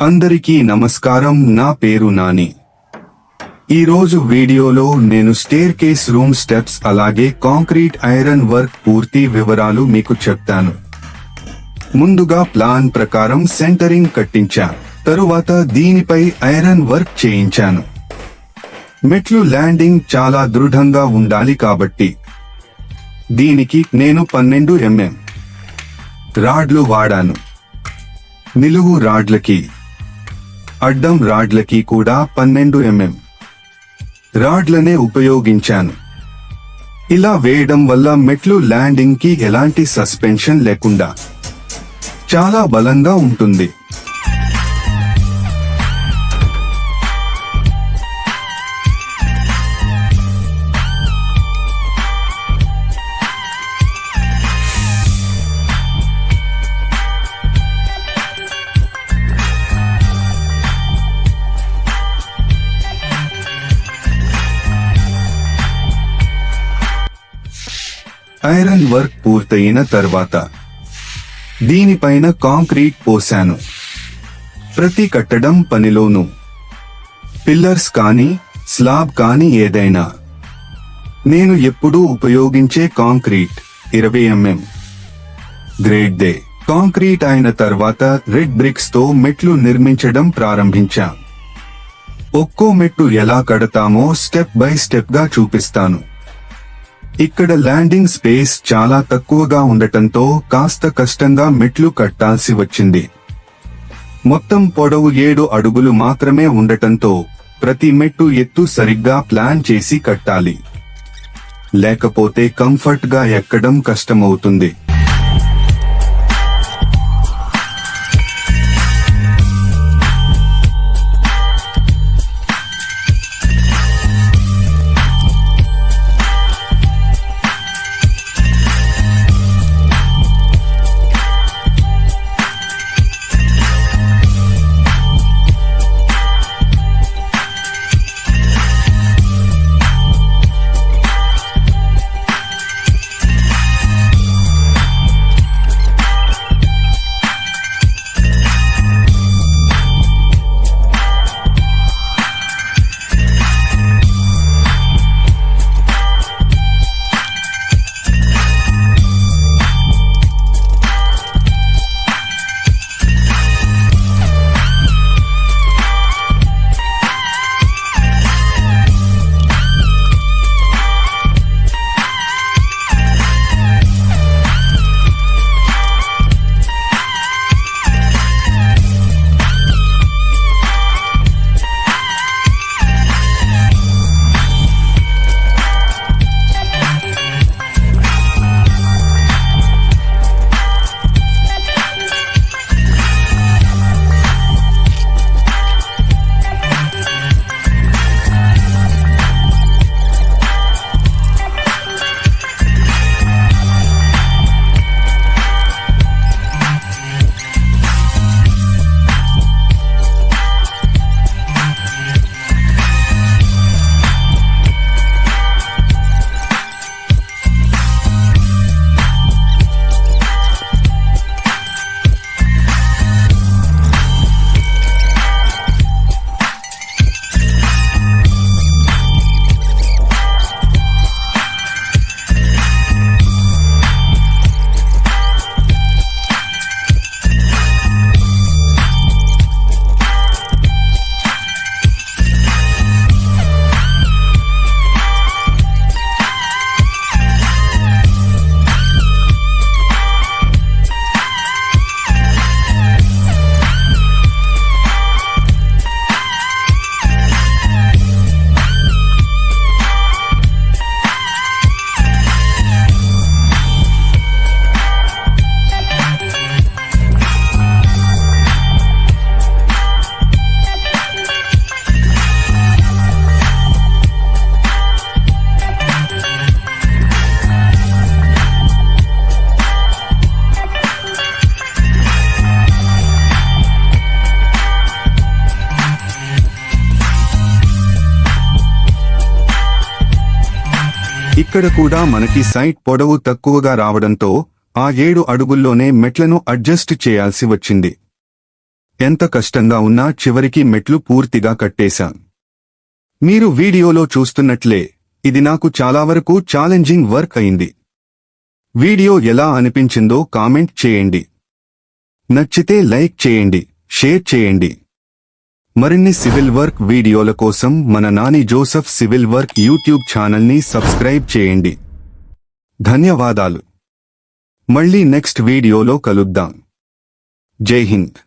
అందరికీ నమస్కారం. నా పేరు నాని. ఈరోజు వీడియోలో నేను స్టేర్ కేస్ రూమ్ స్టెప్స్ అలాగే కాంక్రీట్ ఐరన్ వర్క్ పూర్తి వివరాలు మీకు చెప్తాను. ముందుగా ప్లాన్ ప్రకారం సెంటరింగ్ కట్టించా, తరువాత దీనిపై ఐరన్ వర్క్ చేయించాను. మెట్లు ల్యాండింగ్ చాలా దృఢంగా ఉండాలి కాబట్టి దీనికి నేను 12 mm రాడ్లు వాడాను. నిలువు రాడ్లకి అడ్డం రాడ్లకి కూడా 12 mm రాడ్లనే ఉపయోగించాను. ఇలా వేయడం వల్ల మెట్లు ల్యాండింగ్ కి ఎలాంటి సస్పెన్షన్ లేకుండా చాలా బలంగా ఉంటుంది. ఐరన్ వర్క్ పూర్తయిన తర్వాత దీనిపైన కాంక్రీట్ పోశాను. ప్రతి కట్టడం పనిలోనూ పిల్లర్స్ కానీ స్లాబ్ కానీ ఏదైనా నేను ఎప్పుడూ ఉపయోగించే concrete 20 mm grade they concrete అయిన తర్వాత రెడ్ బ్రిక్స్ తో మెట్లు నిర్మించడం ప్రారంభించా. ఒక్కో మెట్టు ఎలా కడతామో స్టెప్ బై స్టెప్ గా చూపిస్తాను. ఇక్కడ ల్యాండింగ్ స్పేస్ చాలా తక్కువగా ఉండటంతో కాస్త కష్టంగా మెట్లు కట్టాల్సి వచ్చింది. మొత్తం పొడవు 7 అడుగులు మాత్రమే ఉండటంతో ప్రతి మెట్టు ఎత్తు సరిగ్గా ప్లాన్ చేసి కట్టాలి, లేకపోతే కంఫర్ట్ గా ఎక్కడం కష్టమవుతుంది. ఇక్కడ కూడా మనకి సైట్ పొడవు తక్కువగా రావడంతో ఆ 7 అడుగుల్లోనే మెట్లను అడ్జస్ట్ చేయాల్సి వచ్చింది. ఎంత కష్టంగా ఉన్నా చివరికి మెట్లు పూర్తిగా కట్టేశాం. మీరు వీడియోలో చూస్తున్నట్లే ఇది నాకు చాలా వరకు ఛాలెంజింగ్ వర్క్ అయింది. వీడియో ఎలా అనిపించిందో కామెంట్ చేయండి. నచ్చితే లైక్ చేయండి, షేర్ చేయండి. మరిన్ని సివిల్ వర్క్ వీడియోల కోసం మన Nani Joseph civil work YouTube ఛానల్ని సబ్స్క్రైబ్ చేయండి. ధన్యవాదాలు. మళ్ళీ నెక్స్ట్ వీడియోలో కలుద్దాం. జై హింద్.